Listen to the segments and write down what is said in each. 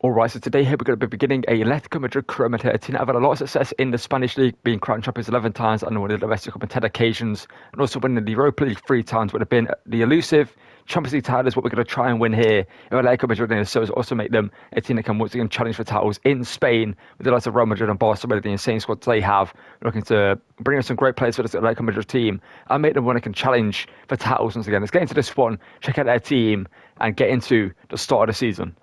Alright, so today here we're going to be beginning a Atletico Madrid Career Mode, a team that have had a lot of success in the Spanish League, being crowned champions 11 times and winning the domestic cup on 10 occasions, and also winning the Europa League 3 times, would have been the elusive Champions League title is what we're going to try and win here in Atletico Madrid, and so also make them a team that can once again challenge for titles in Spain with the likes of Real Madrid and Barcelona, the insane squad they have, looking to bring in some great players for this Atletico Madrid team and make them one that can challenge for titles once again. Let's get into this one, check out their team, and get into the start of the season.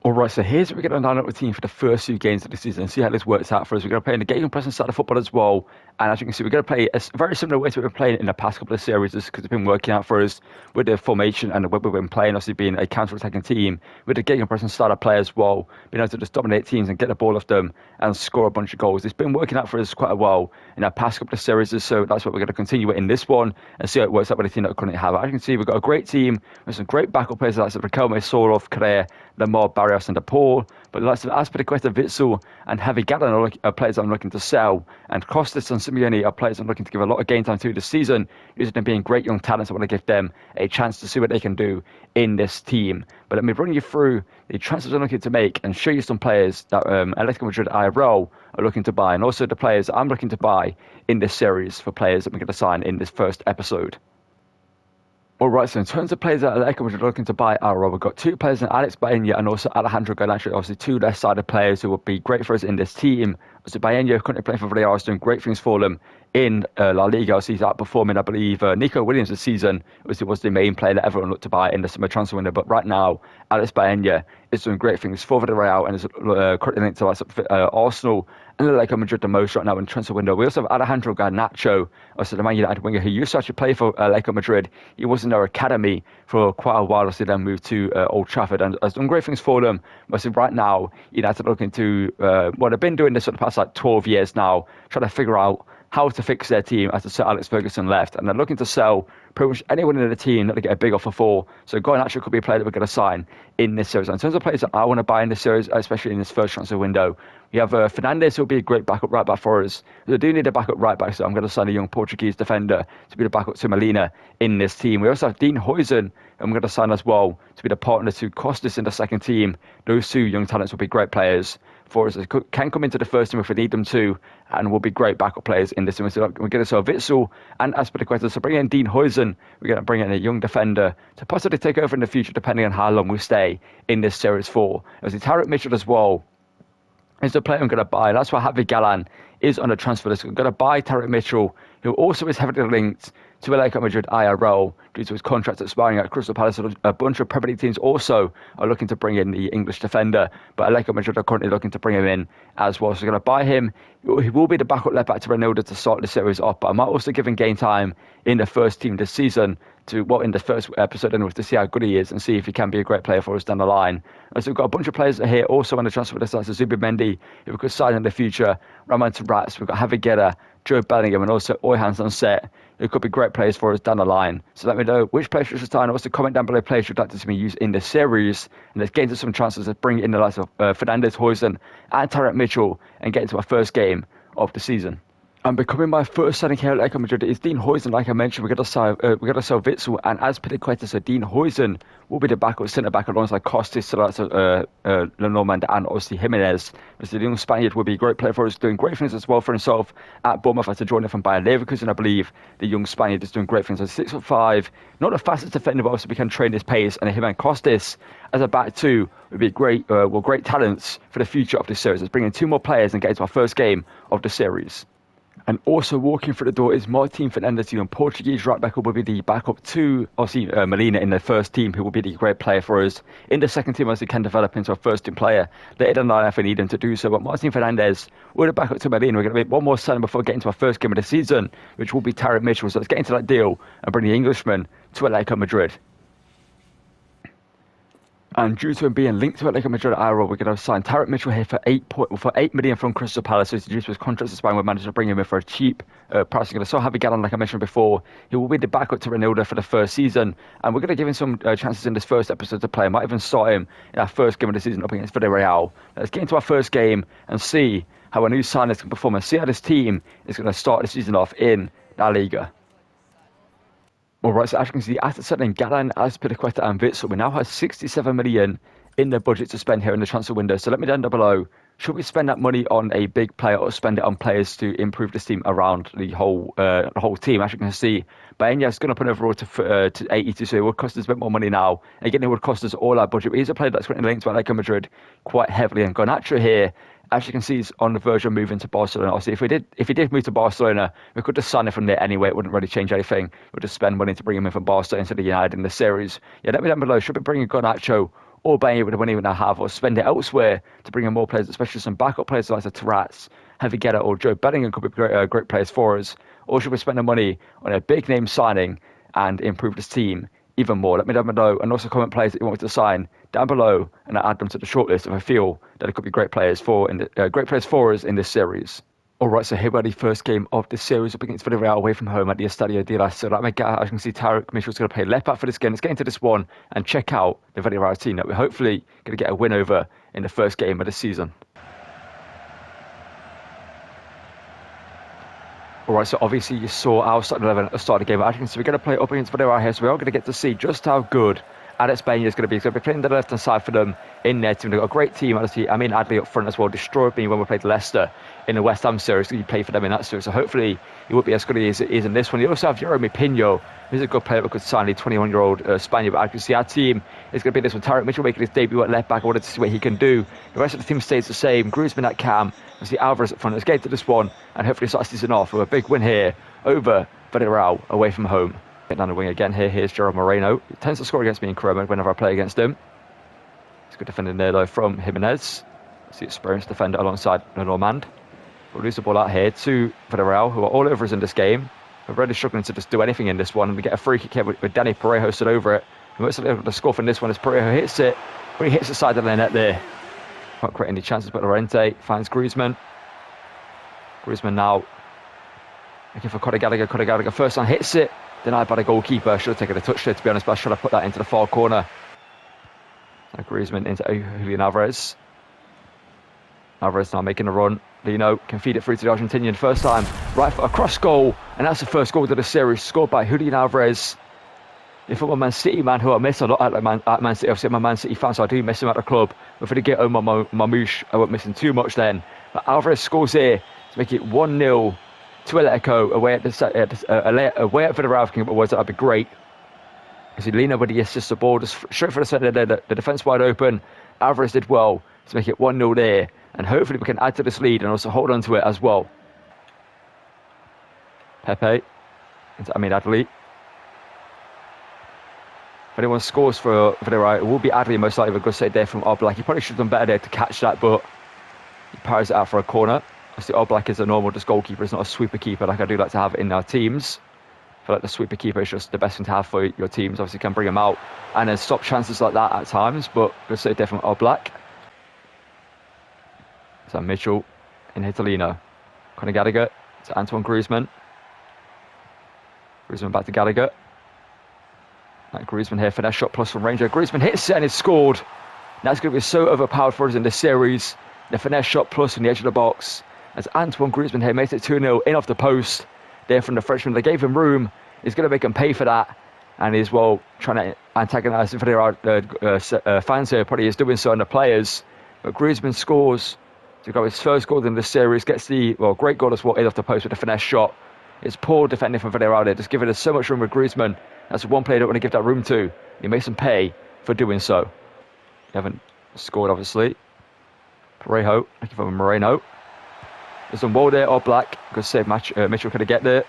Alright, so here's what we're going to line up the team for the first few games of the season and see how this works out for us. We're going to play in the game pressing side of football as well. And as you can see, we're going to play a very similar way to what we've been playing in the past couple of series because it's been working out for us with the formation and the way we've been playing, obviously being a counter-attacking team with the game pressing style of play as well, being able to just dominate teams and get the ball off them and score a bunch of goals. It's been working out for us quite a while in our past couple of series, so that's what we're going to continue with in this one and see how it works out with the team that we currently have. As you can see, we've got a great team with some great backup players like Riquelme, Sorloth, Carrera, Lamar, Barrios and DePaul. But the likes of Aspilicueta, Witsel and Javi Gallan are players I'm looking to sell. And Costas and Simeone are players I'm looking to give a lot of game time to this season, using them being great young talents. I want to give them a chance to see what they can do in this team. But let me run you through the transfers I'm looking to make and show you some players that Atletico Madrid IRL are looking to buy, and also the players I'm looking to buy in this series for players that we're going to sign in this first episode. Alright, so in terms of players that Atletico Madrid are looking to buy, we've got two players in Alex Baena and also Alejandro Garnacho, obviously two left-sided players who will be great for us in this team. So Baena currently playing for Villarreal, is doing great things for them in La Liga. So he's outperforming, I believe, Nico Williams this season was the main player that everyone looked to buy in the summer transfer window. But right now, Alex Baena is doing great things for Villarreal and is currently linked to Arsenal and Atletico Madrid the most right now in the transfer window. We also have Alejandro Garnacho, also the Man United winger who used to actually play for Atletico Madrid. He was in their academy for quite a while, so then moved to Old Trafford and has done great things for them. But right now, United are looking to what they've been doing this for the past 12 years now, trying to figure out how to fix their team after Sir Alex Ferguson left, and they're looking to sell pretty much anyone in the team that they get a big offer for. So Garnacho could be a player that we're going to sign in this series. And in terms of players that I want to buy in this series, especially in this first transfer window, we have Fernandes, who will be a great backup right back for us. We do need a backup right back, so I'm going to sign a young Portuguese defender to be the backup to Molina in this team. We also have Dean Huijsen, and I'm going to sign as well to be the partner to Costas in the second team. Those two young talents will be great players for us. They can come into the first team if we need them to, and will be great backup players in this team. So we're going to sell Witsel and Aspilicueta. So bring in Dean Huijsen, we're going to bring in a young defender to possibly take over in the future, depending on how long we stay in this series for. There's Tarek Mitchell as well is the player I'm going to buy. That's why Javi Gallan is on the transfer list. I'm going to buy Tarek Mitchell, who also is heavily linked to Atletico Madrid IRL due to his contract expiring at Crystal Palace. A bunch of Premier League teams also are looking to bring in the English defender, but Atletico Madrid are currently looking to bring him in as well. So we're going to buy him. He will be the backup left back to Ronaldo to start the series off, but I might also give him game time in the first team this season in the first episode anyway, to see how good he is and see if he can be a great player for us down the line. And so we've got a bunch of players here also on the transfer list, like Zubimendi, who we could sign in the future, Roman Rats, we've got Javi Guerra, Joe Bellingham, and also Oyhan Sunset, who could be great players for us down the line. So let me know which players you should sign. Also comment down below players you'd like to see me use in this series. And let's get into some transfers that bring in the likes of Fernandes, Huijsen, and Tarek Mitchell and get into our first game of the season. And becoming my first signing here at Atletico Madrid is Dean Huijsen. Like I mentioned, we're going to sell Witsel and Aspilicueta. So Dean Huijsen will be the backup centre back alongside Costas, Lenormand, and obviously Jimenez. The young Spaniard will be a great player for us, doing great things as well for himself at Bournemouth after joining from Bayer Leverkusen. I believe the young Spaniard is doing great things. So 6'5", not the fastest defender, but also we can train his pace. And him and Costas as a back two would be great talents for the future of this series. Let's bring in two more players and get into our first game of the series. And also walking through the door is Martin Fernandes, young Portuguese right back, who will be the backup to obviously Molina in the first team, who will be the great player for us in the second team as he can develop into a first team player later down the line if we need him to do so. But Martin Fernandes will be back up to Molina. We're going to make one more signing before getting to our first game of the season, which will be Tarek Mitchell. So let's get into that deal and bring the Englishman to Atletico Madrid. And due to him being linked to Atletico Madrid IRL, we're going to sign Tarek Mitchell here for $8 million from Crystal Palace. So he's due to his contract expiring, we're managed to bring him in for a cheap price. We're going to sell Javi Gallan, like I mentioned before. He will be the backup to Ronaldo for the first season, and we're going to give him some chances in this first episode to play. I might even start him in our first game of the season up against Villarreal. Let's get into our first game and see how our new signers can perform and see how this team is going to start the season off in La Liga. Alright, so as you can see, after selling Gallan, Aspilicueta and Witsel, we now have 67 million in their budget to spend here in the transfer window. So let me down below. Should we spend that money on a big player or spend it on players to improve this team around the whole team? As you can see, Baenya's gone up an overall to 82, so it would cost us a bit more money now. Again, it would cost us all our budget. But he's a player that's currently linked to Atletico Madrid quite heavily. And Garnacho here, as you can see, he's on the verge of moving to Barcelona. Obviously, if he did move to Barcelona, we could just sign him from there anyway. It wouldn't really change anything. We'd just spend money to bring him in from Barcelona instead of United in the series. Yeah, let me down below. Should we bring in Garnacho or Baenya with the money we now have, or spend it elsewhere to bring in more players, especially some backup players like Taras, Heavy Guetta, or Joe Bellingham could be great players for us? Or should we spend the money on a big name signing and improve this team even more? Let me down below, and also comment players that you want me to sign down below, and I'll add them to the shortlist if I feel that it could be great players for us in this series. Alright, so here we are, the first game of the series up against Villarreal away from home at the Estadio de la Ciudad. As you can see, Tarek Mitchell's going to play left back for this game. Let's get into this one and check out the Villarreal team that we're hopefully going to get a win over in the first game of the season. Alright, so obviously you saw our starting 11 at the start of the game. As you can see, we're going to play up against Villarreal here, so we are going to get to see just how good Alex Baenya is going to be. He's going to be playing the left-hand side for them in their team. They've got a great team. Obviously, Adley up front as well destroyed me when we played Leicester in the West Ham series. He played for them in that series, so hopefully he won't be as good as he is in this one. You also have Jeremy Pino, who's a good player, but could sign the 21-year-old Spaniard. But I can see our team is going to be this one. Tarek Mitchell making his debut at left-back. I wanted to see what he can do. The rest of the team stays the same. Griezmann at cam. I see Alvarez up front. Let's get into this one and hopefully start season off with a big win here over Villarreal away from home. Get down the wing again here. Here's Gerard Moreno. He tends to score against me in Career Mode whenever I play against him. It's good defending there though from Jimenez. See experienced defender alongside Normand. We'll lose the ball out here to Villarreal, who are all over us in this game. We're really struggling to just do anything in this one. And we get a free kick here with Danny Parejo stood over it. And we're able to score from this one as Parejo hits it. But he hits the side of the net there. Can't create any chances, but Lorente finds Griezmann. Griezmann now looking for Conor Gallagher. First time hits it. Denied by the goalkeeper. Should have taken a touch there, to be honest, but I should have put that into the far corner. So Griezmann into Julian Alvarez. Alvarez now making a run. Lino can feed it through to the Argentinian. First time, right foot across goal. And that's the first goal of the series, scored by Julian Alvarez. If I'm a Man City man who I miss, I don't act like Man City. Obviously, I'm a Man City fan, so I do miss him at the club. But for the get home on Mamouche, I won't miss him too much then. But Alvarez scores here to make it 1-0 to Atletico away at Villarreal. If it was, that'd be great. You see Lino with the assist, the ball just straight for the centre there. The defence wide open. Alvarez did well to make it 1-0 there, and hopefully we can add to this lead and also hold on to it as well. Pepe into Adley. If anyone scores for Villarreal, it will be Adley, most likely with a good save there from Oblak. He probably should have done better there to catch that, but he powers it out for a corner. Obviously, Oblak is a normal just goalkeeper. It's not a sweeper keeper like I do like to have in our teams. I feel like the sweeper keeper is just the best thing to have for your teams. Obviously, you can bring them out and then stop chances like that at times, but good save there from Oblak. So Mitchell in Hitalino. Conor Gallagher to Antoine Griezmann. Griezmann back to Gallagher. Like Griezmann here, finesse shot plus from Ranger. Griezmann hits it and it's scored. That's going to be so overpowered for us in this series. The finesse shot plus from the edge of the box. As Antoine Griezmann here makes it 2-0 in off the post. There from the Frenchman. They gave him room. He's going to make him pay for that. And he's, well, trying to antagonise the fans here. Probably is doing so on the players. But Griezmann scores to go his first goal in the series. Gets the, well, great goal as well in off the post with a finesse shot. It's poor defending from Villarreal there. Just giving us so much room with Griezmann. That's one player I don't want to give that room to. He makes him pay for doing so. They haven't scored, obviously. Parejo looking for Moreno. There's some wall there, or Black. Good save, Mitchell could get there.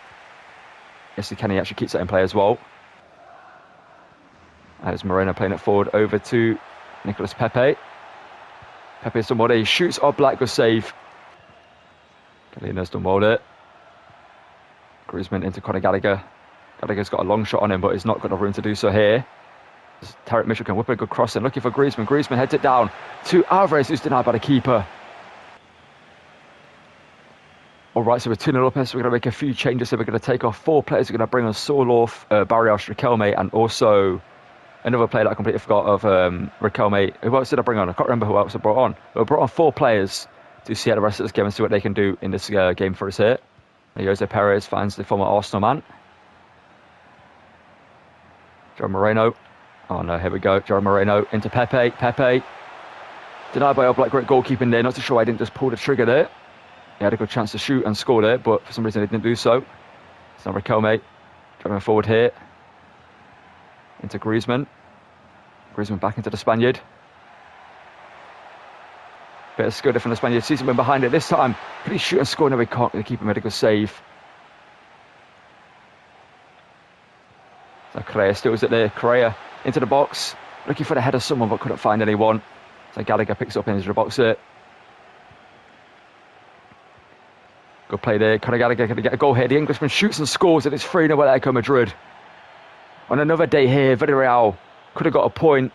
Yes, he can. He actually keeps that in play as well. There's Moreno playing it forward over to Nicolas Pepe. Pepe's done well there. He shoots, or Black. Good save. Galino's done well there. Griezmann into Conor Gallagher. Gallagher's got a long shot on him, but he's not got enough room to do so here. Tarek Mitchell can whip a good cross in, looking for Griezmann. Griezmann heads it down to Alvarez, who's denied by the keeper. Alright, so we're 2-0 up, so we're going to make a few changes. So we're going to take off 4 players. We're going to bring on Sorloth, Barrios, Riquelme, and also another player that I completely forgot of, Riquelme. Who else did I bring on? I can't remember who else I brought on. But I brought on 4 players to see how the rest of this game and see what they can do in this game for us here. Jose Perez finds the former Arsenal man. Joe Moreno. Oh no, here we go. Joe Moreno into Pepe. Pepe Denied by Oblak, great goalkeeping there. Not too sure why he didn't just pull the trigger there. He had a good chance to shoot and score there, but for some reason he didn't do so. It's now Riquelme driving forward here. Into Griezmann. Griezmann back into the Spaniard. Bit of skill from the Spaniard. Sees him in behind it this time. Could he shoot and score? No, he can't. The keeper made a good save. So Correa still is it there. Correa into the box. Looking for the head of someone, but couldn't find anyone. So Gallagher picks up into the box there. Good play there. Conor Gallagher going to get a goal here. The Englishman shoots and scores, and it's 3-0 Atletico Madrid. On another day here, Villarreal could have got a point,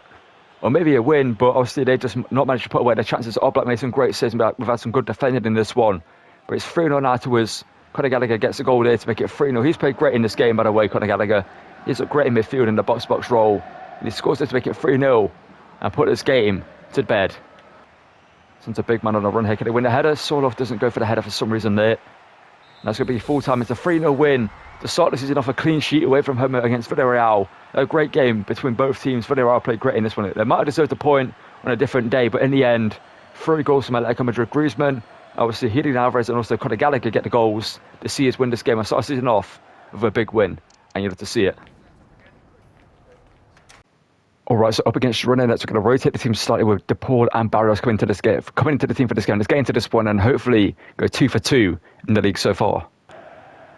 or maybe a win, but obviously they just not managed to put away their chances. Oblak made some great saves. We've had some good defending in this one. But it's 3-0 afterwards. Conor Gallagher gets a goal there to make it 3-0. He's played great in this game, by the way, Conor Gallagher. He's looked great in midfield in the box-box role. And he scores there to make it 3-0 and put this game to bed. Since a big man on a run here. Can they win the header? Sorloth doesn't go for the header for some reason there. And that's going to be full time. It's a 3-0 win to start the season off, a clean sheet away from home against Villarreal. A great game between both teams. Villarreal played great in this one. They might have deserved a point on a different day, but in the end, 3 goals from Atletico Madrid. Griezmann, obviously Julian Alvarez, and also Conor Gallagher get the goals to see us win this game and start the season off with a big win. And you love to see it. All right, so up against Girona, that's going to rotate the team slightly with De Paul and Barrios coming into the team for this game. Let's get into this one and hopefully go 2 for 2 in the league so far.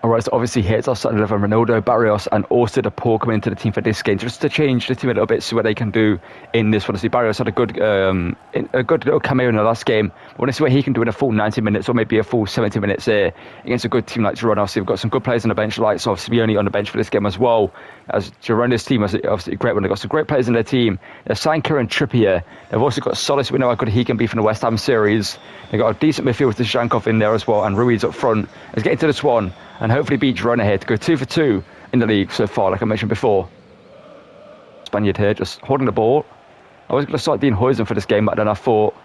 All right, so obviously here's our starting 11: Ronaldo, Barrios, and also De Paul coming into the team for this game, just to change the team a little bit, see what they can do in this one. See, Barrios had a good little cameo in the last game. I want to see what he can do in a full 90 minutes or maybe a full 70 minutes here against a good team like Girona. Obviously, we've got some good players on the bench, like so Simeone on the bench for this game as well. As Girona's team was obviously a great one. They've got some great players in their team. They've signed Kieran Trippier. They've also got Solis. We know how good he can be from the West Ham series. They've got a decent midfield with Zhankov in there as well, and Ruiz up front. Let's get into this one and hopefully beat Girona here to go 2 for 2 in the league so far, like I mentioned before. Spaniard here, just holding the ball. I was going to start Dean Huijsen for this game, but then I thought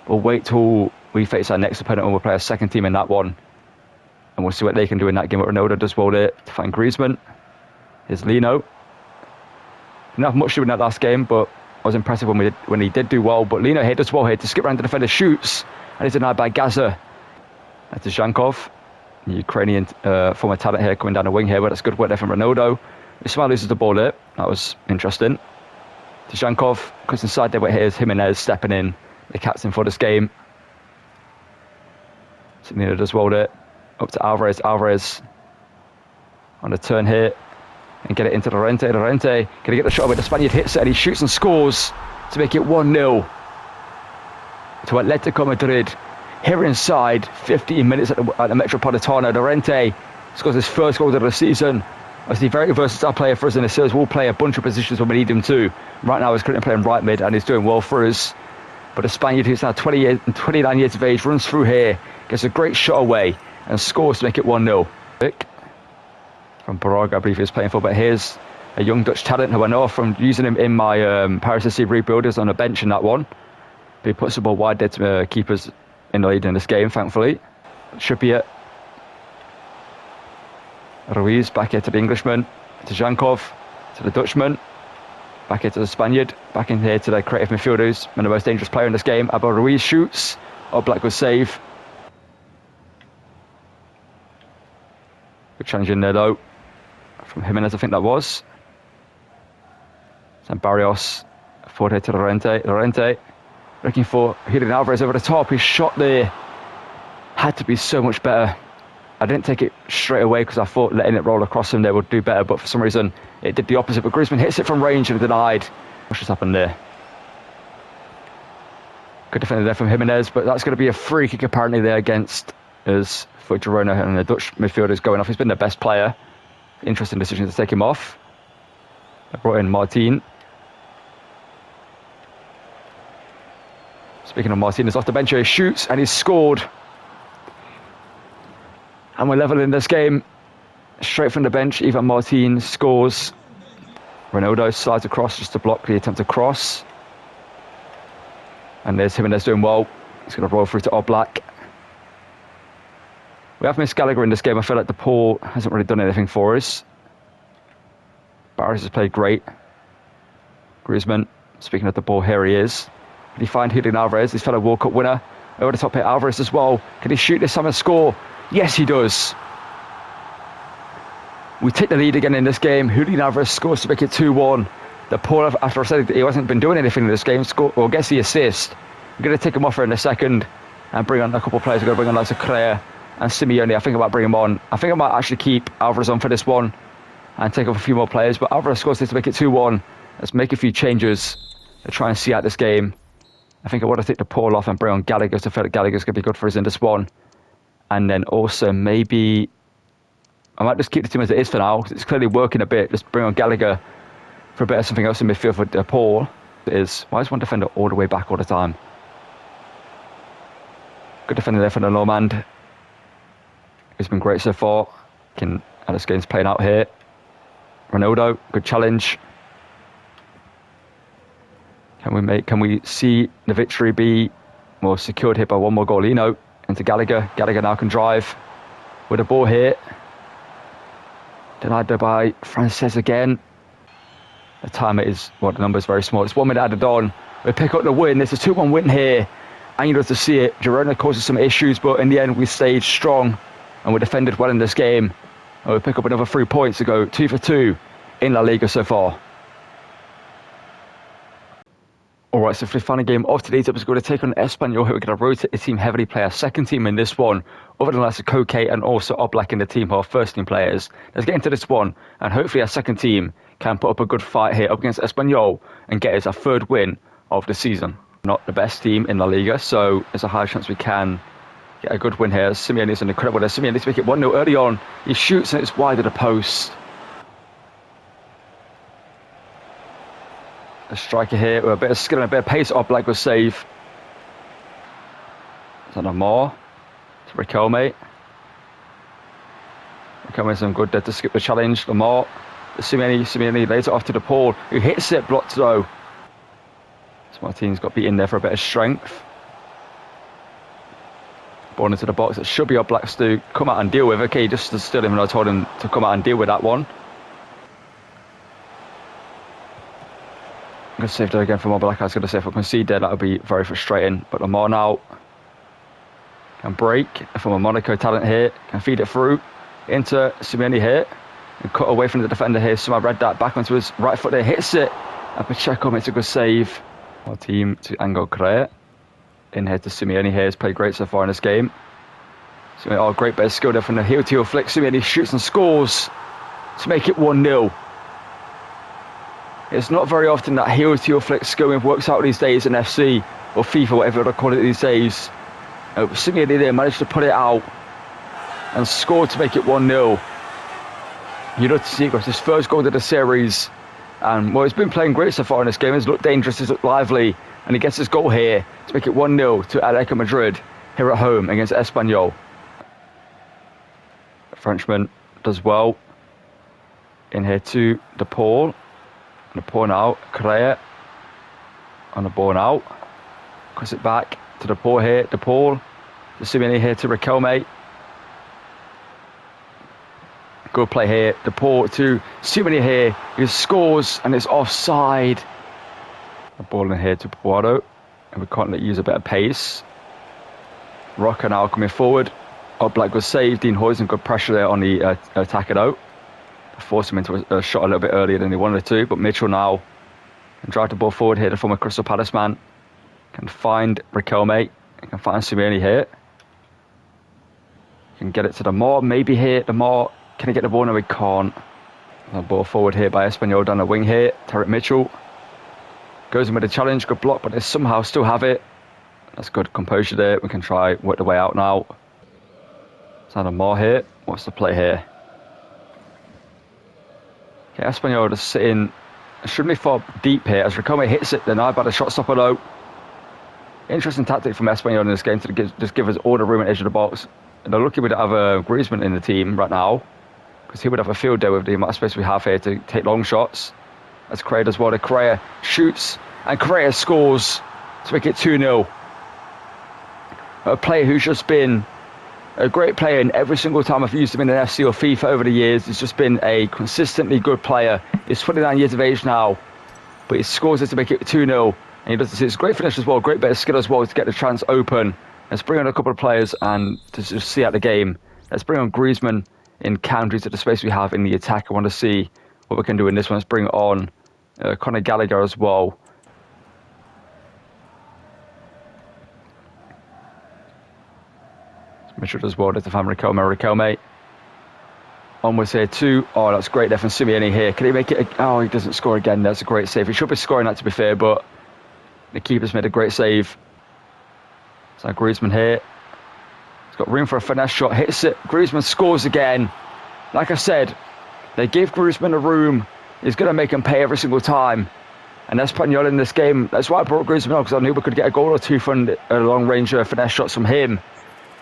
we'll wait till we face our next opponent and we'll play a second team in that one. And we'll see what they can do in that game. What Ronaldo does well there to find Griezmann. Here's Lino. Didn't have much to do in that last game, but I was impressed when he did do well. But Lino here does well here to skip around the defender, shoots, and he's denied by Gaza. That's Zhankov. Ukrainian former talent here coming down the wing here, but that's good work there from Ronaldo. Ismail loses the ball there. That was interesting. Zhankov comes inside there, but here's Jimenez stepping in, the captain for this game. Simeone does well there. Up to Alvarez. Alvarez on the turn here and get it into Llorente. Llorente gonna get the shot away. The Spaniard hits it and he shoots and scores to make it 1-0 to Atletico Madrid. Here inside 15 minutes at the Metropolitano. Llorente scores his first goal of the season. Obviously, very versatile player for us in the series. Will play a bunch of positions when we need him to. Right now, he's currently playing right mid and he's doing well for us. But the Spaniard, who's now 29 years of age, runs through here, gets a great shot away and scores to make it 1-0. From Braga, I believe he was playing for. But here's a young Dutch talent who I know from using him in my Paris SC Rebuilders on a bench in that one. But he puts the ball wide there to keepers in the lead in this game, thankfully. Should be it. Ruiz back here to the Englishman, to Zhankov, to the Dutchman, back here to the Spaniard, back in here to the creative midfielders, and the most dangerous player in this game. Abel Ruiz shoots. Oblak will save. Good challenge in there though, from Jimenez, I think that was. And Barrios forward here to Llorente. Llorente looking for Julian Alvarez over the top. His shot there had to be so much better. I didn't take it straight away because I thought letting it roll across him there would do better, but for some reason it did the opposite. But Griezmann hits it from range and denied. What's just happened there? Good defender there from Jimenez, but that's going to be a free kick apparently there against us for Girona, and the Dutch midfielder is going off. He's been their best player. Interesting decision to take him off. They brought in Martin. Speaking of Martinez, off the bench here, he shoots and he's scored. And we're level in this game. Straight from the bench, Ivan Martin scores. Ronaldo slides across just to block the attempt to cross. And there's Jimenez doing well. He's going to roll through to Oblak. We have missed Gallagher in this game. I feel like De Paul hasn't really done anything for us. Barrios has played great. Griezmann, speaking of De Paul, here he is. Can he find Julian Alvarez, his fellow World Cup winner? Over the top here, Alvarez as well. Can he shoot this time and score? Yes, he does. We take the lead again in this game. Julian Alvarez scores to make it 2-1. The Paul, after I said he hasn't been doing anything in this game, gets the assist. We're going to take him off here in a second and bring on a couple of players. We're going to bring on like Correa and Simeone. I think I might bring him on. I think I might actually keep Alvarez on for this one and take off a few more players. But Alvarez scores this to make it 2-1. Let's make a few changes to try and see out this game. I think I want to take the Paul off and bring on Gallagher. So I feel like Gallagher's going to be good for us in this one. And then also maybe I might just keep the team as it is for now, because it's clearly working a bit. Just bring on Gallagher for a bit of something else in midfield for Paul. Why is one defender all the way back all the time? Good defender there for the Normand. He's been great so far. How this game's playing out here. Ronaldo, good challenge. Can we see the victory be more secured here by one more goal? Into Gallagher. Gallagher now can drive with the ball here. Denied there by Frances again. The time the number is very small. It's 1 minute added on. We pick up the win. There's a 2-1 win here. And you love to see it. Girona causes some issues, but in the end we stayed strong and we defended well in this game. And we pick up another 3 points to go 2 for 2 in La Liga so far. Alright, so for the final game of today's episode, we're going to take on Espanyol, who are going to rotate the team heavily, play our second team in this one, other than Lasse Koke and also Oblak in the team, who are first team players. Let's get into this one, and hopefully our second team can put up a good fight here up against Espanyol and get us our third win of the season. Not the best team in La Liga, so there's a high chance we can get a good win here. Simeone is an incredible there. Simeone needs to make it 1-0 early on. He shoots and it's wide of the post. A striker here with a bit of skill and a bit of pace. Oblak will save. Is that no more? It's Riquelme. Riquelme's done good there to skip the challenge. Lamar. Simeone lays it off to the Paul, who hits it, blocked though. So Martin's got beaten there for a bit of strength. Ball into the box. It should be Oblak's to come out and deal with. Okay, just stood still him and I told him to come out and deal with that one. I'm going to save there again from Oblak. I was going to say if I concede there, that would be very frustrating. But Lamar now can break from a Monaco talent here. Can feed it through into Simeone here. And cut away from the defender here. So I read that back onto his right foot there. Hits it. And Pacheco makes a good save. Our team to Angel Correa. In here to Simeone here. He's played great so far in this game. Simeone, great bit of skill there from the heel-to-heel flick. Simeone shoots and scores to make it 1-0. It's not very often that heel-to-heel flick skill works out these days in FC or FIFA, whatever they call it these days. Simeone there managed to put it out and scored to make it 1-0. You love to see it, got his first goal of the series. And he's been playing great so far in this game. He's looked dangerous, he's looked lively, and he gets his goal here to make it 1-0 to Atletico Madrid here at home against Espanyol. The Frenchman does well. In here to De Paul. The ball now, Correa on the ball now. Cross it back to the ball here, De Paul. To Simeone here to Riquelme. Good play here, De Paul to Simeone here. He scores and it's offside. The ball in here to Puado. And we can't let use a bit of pace. Roca now coming forward. Oblak was saved. Dean Huijsen good pressure there on the attacker though. Forced him into a shot a little bit earlier than he wanted to, but Mitchell now can drive the ball forward here. The former Crystal Palace man can find Riquelme, can find Simeone here. Can get it to the Moore, maybe here. The Moore, can he get the ball? No, he can't. The ball forward here by Espanyol down the wing here. Tarek Mitchell goes in with a challenge, good block, but they somehow still have it. That's good composure there. We can try work the way out now. Sandra Moore here. What's the play here? Okay, Espanyol just sitting extremely far deep here as Riquelme hits it, denied by the shot stopper though. Interesting tactic from Espanyol in this game to just give us all the room at the edge of the box. And they're lucky we don't have Griezmann in the team right now, because he would have a field day with the amount of space we have here to take long shots. As Correa does well. Correa shoots and Correa scores to make it 2-0. A player who's just been a great player, and every single time I've used him in an FC or FIFA over the years, he's just been a consistently good player. He's 29 years of age now, but he scores it to make it 2-0 And he does this. It's a great finish as well, great bit of skill as well to get the chance open. Let's bring on a couple of players and to just see out the game. Let's bring on Griezmann in counter to the space we have in the attack. I want to see what we can do in this one. Let's bring on Conor Gallagher as well. Madrid as well, there's the fan Riquelme. Onwards here too. Oh, that's great there from Simeone here. Can he make it? Oh, he doesn't score again. That's a great save. He should be scoring that, to be fair, but the keeper's made a great save. So Griezmann here. He's got room for a finesse shot. Hits it. Griezmann scores again. Like I said, they gave Griezmann a room. He's going to make him pay every single time. And Espanyol in this game, that's why I brought Griezmann on, because I knew we could get a goal or two from a long-range finesse shots from him.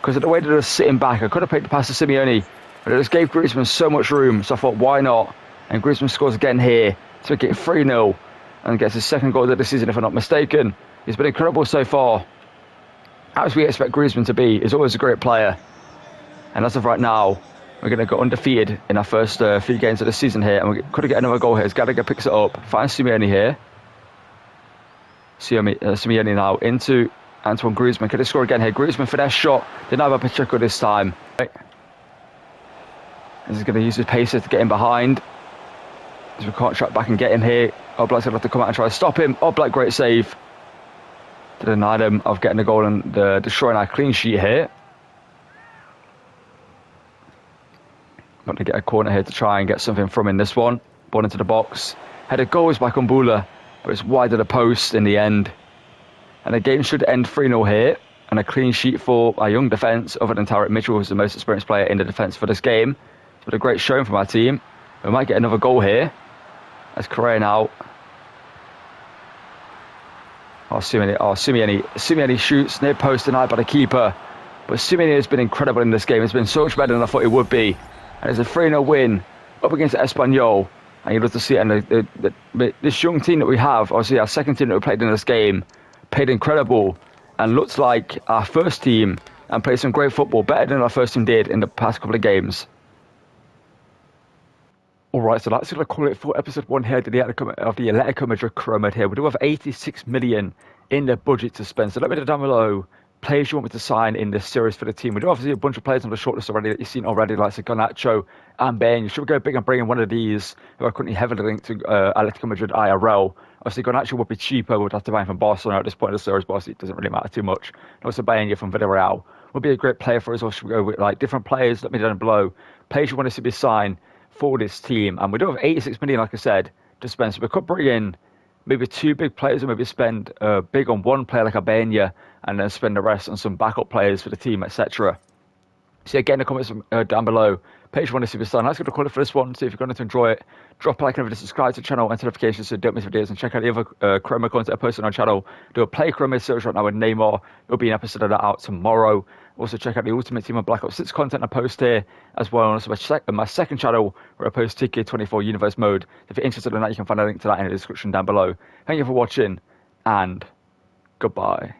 Because of the way that they're sitting back, I could have played the pass to Simeone, but it just gave Griezmann so much room, so I thought, why not? And Griezmann scores again here to make it 3-0 and gets his second goal of the season, if I'm not mistaken. He's been incredible so far. As we expect Griezmann to be, he's always a great player. And as of right now, we're going to go undefeated in our first few games of the season here, and we could get another goal here. As Gallagher picks it up, finds Simeone here. Simeone now into Antoine Griezmann. Could he score again here? Griezmann finesse shot. Didn't have a Pacheco this time. Right. He's going to use his pacer to get him behind. As we can't track back and get him here. Oblak's going to have to come out and try to stop him. Oblak, great save to deny them of getting the goal and destroying our clean sheet here. Got to get a corner here to try and get something from in this one. Ball into the box. Headed goals by Kumbula, but it's wide of the post in the end. And the game should end 3-0 here. And a clean sheet for our young defence, other than Tarek Mitchell, who's the most experienced player in the defence for this game. It's been a great showing from our team. We might get another goal here. That's Correa now. Simeone shoots near post denied by the keeper. But Simeone has been incredible in this game. It's been so much better than I thought it would be. And it's a 3-0 win up against Espanyol. And you'd love to see it. And this young team that we have, obviously our second team that we played in this game, played incredible and looked like our first team and played some great football, better than our first team did in the past couple of games. Alright, so that's going to call it for episode 1 here of the Atletico Madrid Career Mode here. We do have 86 million in the budget to spend, so let me know down below players you want me to sign in this series for the team. We do obviously a bunch of players on the shortlist already that you've seen already, like Garnacho and Ben. You should go big and bring in one of these who are currently heavily linked to Atletico Madrid IRL. Obviously, Garnacho would be cheaper. We'd have to buy him from Barcelona at this point in the series, but obviously it doesn't really matter too much. And also buying you from Villarreal would be a great player for us. Or should we go with like different players? Let me know down below. Players you want us to be signed for this team. And we do have 86 million, like I said, to spend. So we could bring in maybe 2 big players, or maybe spend big on one player like Albania, and then spend the rest on some backup players for the team, etc. So get in the comments down below page you want to see this done. That's going to call it for this one. So if you're going to enjoy it, drop a like and a video, subscribe to the channel and notifications so you don't miss videos, and check out the other Career Mode content I posted on our channel. Do a play Career Mode series right now with Neymar. There'll be an episode of that out tomorrow. Also check out the Ultimate Team of Black Ops 6 content I post here as well. And also my second channel where I post TK24 Universe Mode. If you're interested in that, you can find a link to that in the description down below. Thank you for watching, and goodbye.